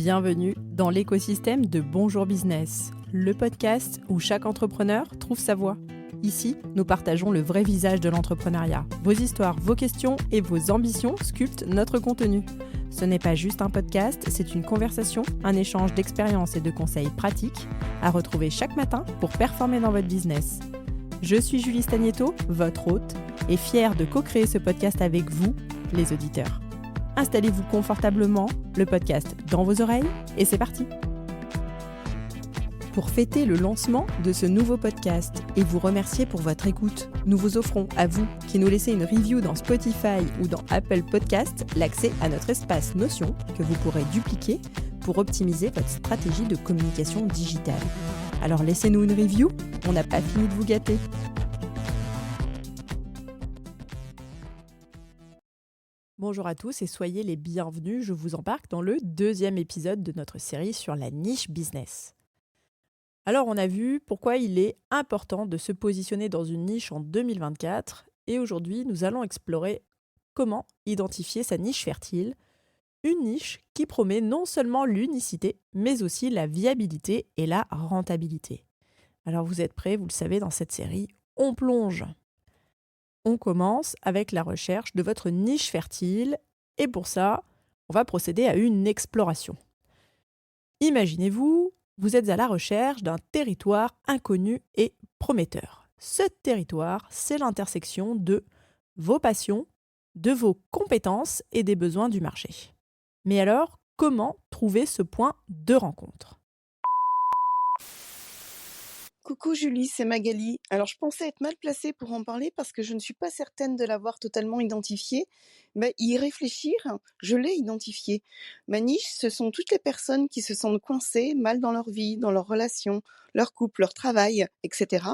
Bienvenue dans l'écosystème de Bonjour Business, le podcast où chaque entrepreneur trouve sa voie. Ici, nous partageons le vrai visage de l'entrepreneuriat. Vos histoires, vos questions et vos ambitions sculptent notre contenu. Ce n'est pas juste un podcast, c'est une conversation, un échange d'expériences et de conseils pratiques à retrouver chaque matin pour performer dans votre business. Je suis Julie Stagnetto, votre hôte, et fière de co-créer ce podcast avec vous, les auditeurs. Installez-vous confortablement, le podcast dans vos oreilles, et c'est parti. Pour fêter le lancement de ce nouveau podcast et vous remercier pour votre écoute, nous vous offrons à vous qui nous laissez une review dans Spotify ou dans Apple Podcast l'accès à notre espace Notion que vous pourrez dupliquer pour optimiser votre stratégie de communication digitale. Alors laissez-nous une review, on n'a pas fini de vous gâter. Bonjour à tous et soyez les bienvenus, je vous embarque dans le deuxième épisode de notre série sur la niche business. Alors on a vu pourquoi il est important de se positionner dans une niche en 2024 et aujourd'hui nous allons explorer comment identifier sa niche fertile, une niche qui promet non seulement l'unicité mais aussi la viabilité et la rentabilité. Alors vous êtes prêts, vous le savez, dans cette série, on plonge. On commence avec la recherche de votre niche fertile et pour ça, on va procéder à une exploration. Imaginez-vous, vous êtes à la recherche d'un territoire inconnu et prometteur. Ce territoire, c'est l'intersection de vos passions, de vos compétences et des besoins du marché. Mais alors, comment trouver ce point de rencontre ? Coucou Julie, c'est Magali. Alors je pensais être mal placée pour en parler parce que je ne suis pas certaine de l'avoir totalement identifié. Mais y réfléchir, je l'ai identifié. Ma niche, ce sont toutes les personnes qui se sentent coincées, mal dans leur vie, dans leurs relations, leur couple, leur travail, etc.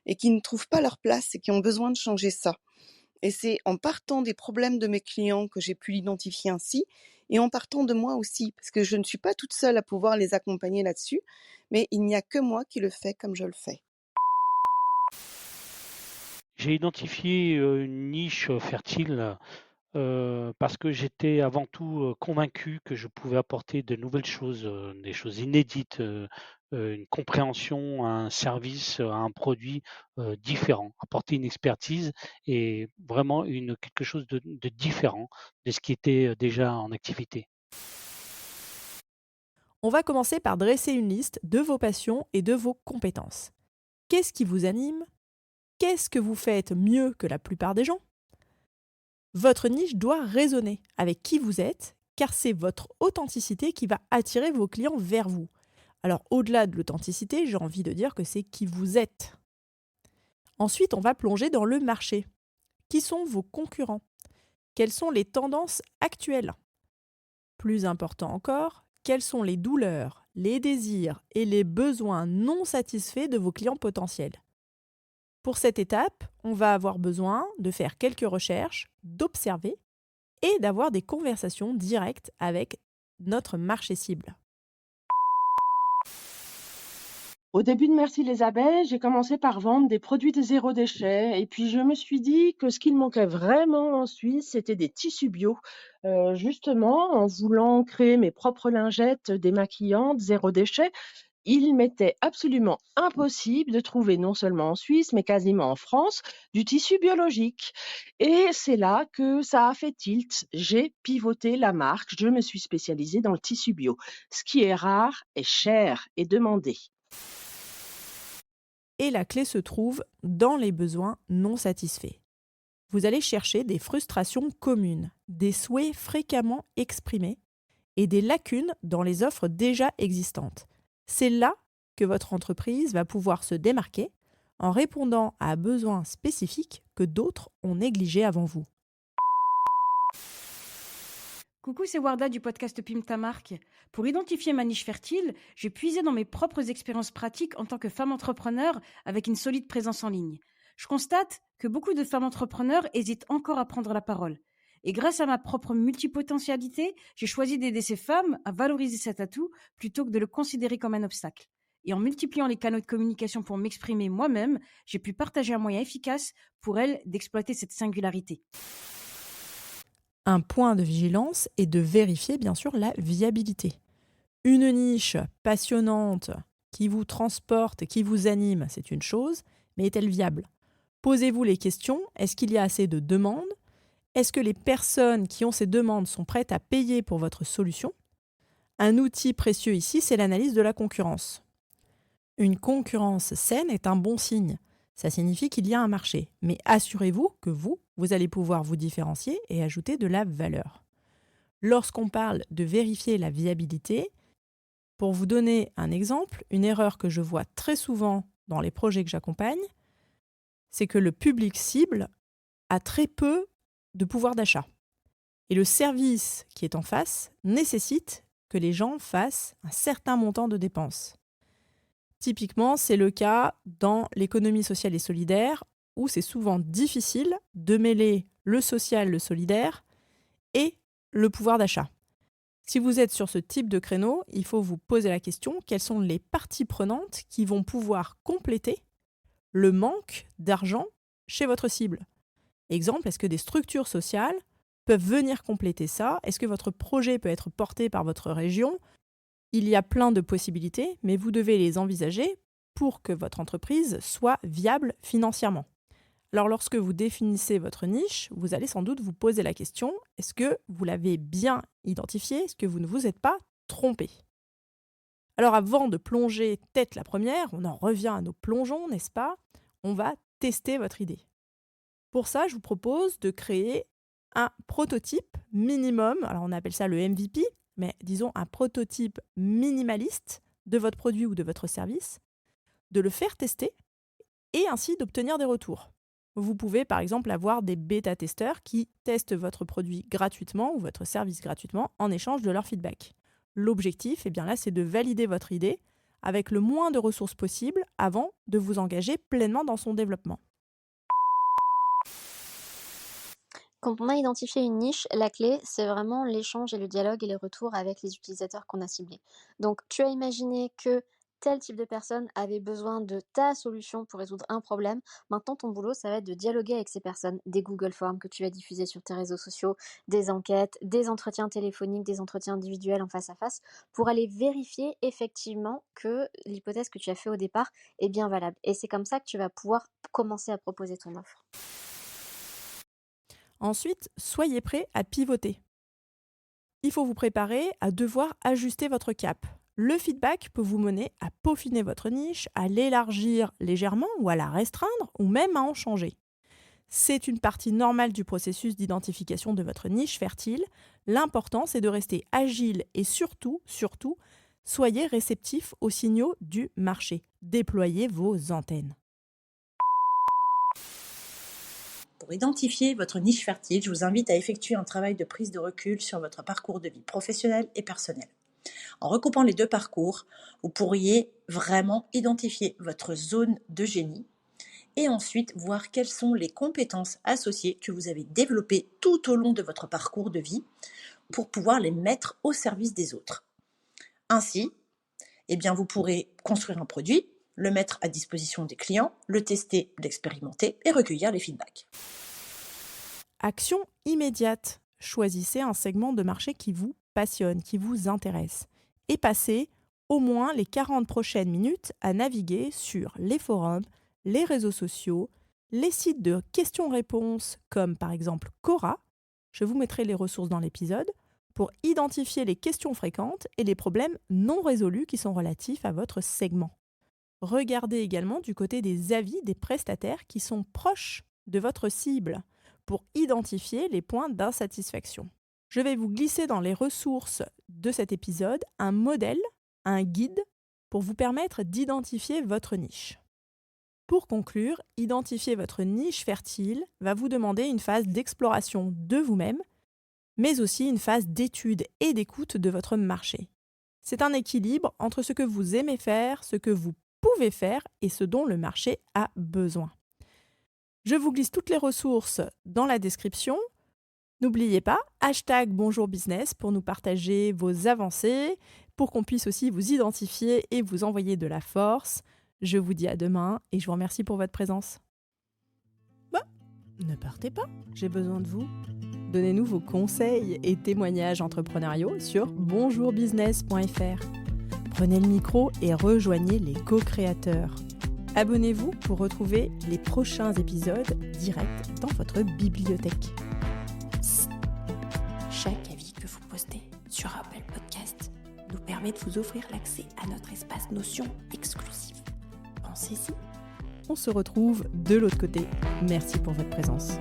et qui ne trouvent pas leur place et qui ont besoin de changer ça. Et c'est en partant des problèmes de mes clients que j'ai pu l'identifier ainsi, et en partant de moi aussi, parce que je ne suis pas toute seule à pouvoir les accompagner là-dessus, mais il n'y a que moi qui le fais comme je le fais. J'ai identifié une niche fertile parce que j'étais avant tout convaincu que je pouvais apporter de nouvelles choses, des choses inédites, une compréhension, un service, un produit différent, apporter une expertise et vraiment quelque chose de différent de ce qui était déjà en activité. On va commencer par dresser une liste de vos passions et de vos compétences. Qu'est-ce qui vous anime ? Qu'est-ce que vous faites mieux que la plupart des gens ? Votre niche doit résonner avec qui vous êtes, car c'est votre authenticité qui va attirer vos clients vers vous. Alors au-delà de l'authenticité, j'ai envie de dire que c'est qui vous êtes. Ensuite, on va plonger dans le marché. Qui sont vos concurrents ? Quelles sont les tendances actuelles ? Plus important encore, quelles sont les douleurs, les désirs et les besoins non satisfaits de vos clients potentiels ? Pour cette étape, on va avoir besoin de faire quelques recherches, d'observer et d'avoir des conversations directes avec notre marché cible. Au début de Merci les abeilles, j'ai commencé par vendre des produits de zéro déchet et puis je me suis dit que ce qu'il manquait vraiment en Suisse, c'était des tissus bio. Justement, en voulant créer mes propres lingettes démaquillantes, zéro déchet, il m'était absolument impossible de trouver non seulement en Suisse, mais quasiment en France, du tissu biologique. Et c'est là que ça a fait tilt. J'ai pivoté la marque, je me suis spécialisée dans le tissu bio. Ce qui est rare est cher et demandé. Et la clé se trouve dans les besoins non satisfaits. Vous allez chercher des frustrations communes, des souhaits fréquemment exprimés et des lacunes dans les offres déjà existantes. C'est là que votre entreprise va pouvoir se démarquer en répondant à besoins spécifiques que d'autres ont négligés avant vous. Coucou, c'est Warda du podcast Pim ta marque. Pour identifier ma niche fertile, j'ai puisé dans mes propres expériences pratiques en tant que femme entrepreneur avec une solide présence en ligne. Je constate que beaucoup de femmes entrepreneurs hésitent encore à prendre la parole. Et grâce à ma propre multipotentialité, j'ai choisi d'aider ces femmes à valoriser cet atout plutôt que de le considérer comme un obstacle. Et en multipliant les canaux de communication pour m'exprimer moi-même, j'ai pu partager un moyen efficace pour elles d'exploiter cette singularité. Un point de vigilance est de vérifier bien sûr la viabilité. Une niche passionnante qui vous transporte, qui vous anime, c'est une chose, mais est-elle viable ? Posez-vous les questions, est-ce qu'il y a assez de demandes ? Est-ce que les personnes qui ont ces demandes sont prêtes à payer pour votre solution ? Un outil précieux ici, c'est l'analyse de la concurrence. Une concurrence saine est un bon signe. Ça signifie qu'il y a un marché. Mais assurez-vous que vous allez pouvoir vous différencier et ajouter de la valeur. Lorsqu'on parle de vérifier la viabilité, pour vous donner un exemple, une erreur que je vois très souvent dans les projets que j'accompagne, c'est que le public cible a très peu de pouvoir d'achat. Et le service qui est en face nécessite que les gens fassent un certain montant de dépenses. Typiquement, c'est le cas dans l'économie sociale et solidaire, où c'est souvent difficile de mêler le social, le solidaire et le pouvoir d'achat. Si vous êtes sur ce type de créneau, il faut vous poser la question, quelles sont les parties prenantes qui vont pouvoir compléter le manque d'argent chez votre cible ? Exemple, est-ce que des structures sociales peuvent venir compléter ça ? Est-ce que votre projet peut être porté par votre région ? Il y a plein de possibilités, mais vous devez les envisager pour que votre entreprise soit viable financièrement. Alors lorsque vous définissez votre niche, vous allez sans doute vous poser la question, est-ce que vous l'avez bien identifié ? Est-ce que vous ne vous êtes pas trompé ? Alors avant de plonger tête la première, on en revient à nos plongeons, n'est-ce pas ? On va tester votre idée. Pour ça, je vous propose de créer un prototype minimum, alors on appelle ça le MVP, mais disons un prototype minimaliste de votre produit ou de votre service, de le faire tester et ainsi d'obtenir des retours. Vous pouvez par exemple avoir des bêta-testeurs qui testent votre produit gratuitement ou votre service gratuitement en échange de leur feedback. L'objectif, c'est de valider votre idée avec le moins de ressources possible avant de vous engager pleinement dans son développement. Quand on a identifié une niche, la clé, c'est vraiment l'échange et le dialogue et les retours avec les utilisateurs qu'on a ciblés. Donc, tu as imaginé que tel type de personne avait besoin de ta solution pour résoudre un problème. Maintenant, ton boulot, ça va être de dialoguer avec ces personnes, des Google Forms que tu vas diffuser sur tes réseaux sociaux, des enquêtes, des entretiens téléphoniques, des entretiens individuels en face à face, pour aller vérifier effectivement que l'hypothèse que tu as fait au départ est bien valable. Et c'est comme ça que tu vas pouvoir commencer à proposer ton offre. Ensuite, soyez prêt à pivoter. Il faut vous préparer à devoir ajuster votre cap. Le feedback peut vous mener à peaufiner votre niche, à l'élargir légèrement ou à la restreindre ou même à en changer. C'est une partie normale du processus d'identification de votre niche fertile. L'important, c'est de rester agile et surtout, soyez réceptif aux signaux du marché. Déployez vos antennes. Pour identifier votre niche fertile, je vous invite à effectuer un travail de prise de recul sur votre parcours de vie professionnel et personnel. En recoupant les deux parcours, vous pourriez vraiment identifier votre zone de génie et ensuite voir quelles sont les compétences associées que vous avez développées tout au long de votre parcours de vie pour pouvoir les mettre au service des autres. Ainsi, vous pourrez construire un produit, le mettre à disposition des clients, le tester, l'expérimenter et recueillir les feedbacks. Action immédiate. Choisissez un segment de marché qui vous passionne, qui vous intéresse. Et passez au moins les 40 prochaines minutes à naviguer sur les forums, les réseaux sociaux, les sites de questions-réponses comme par exemple Quora. Je vous mettrai les ressources dans l'épisode pour identifier les questions fréquentes et les problèmes non résolus qui sont relatifs à votre segment. Regardez également du côté des avis des prestataires qui sont proches de votre cible pour identifier les points d'insatisfaction. Je vais vous glisser dans les ressources de cet épisode un modèle, un guide pour vous permettre d'identifier votre niche. Pour conclure, identifier votre niche fertile va vous demander une phase d'exploration de vous-même, mais aussi une phase d'étude et d'écoute de votre marché. C'est un équilibre entre ce que vous aimez faire, ce que vous pouvez faire et ce dont le marché a besoin. Je vous glisse toutes les ressources dans la description. N'oubliez pas, #bonjourbusiness pour nous partager vos avancées, pour qu'on puisse aussi vous identifier et vous envoyer de la force. Je vous dis à demain et je vous remercie pour votre présence. Ne partez pas, j'ai besoin de vous. Donnez-nous vos conseils et témoignages entrepreneuriaux sur bonjourbusiness.fr. Prenez le micro et rejoignez les co-créateurs. Abonnez-vous pour retrouver les prochains épisodes directs dans votre bibliothèque. Chaque avis que vous postez sur Apple Podcast nous permet de vous offrir l'accès à notre espace Notion exclusif. Pensez-y. On se retrouve de l'autre côté. Merci pour votre présence.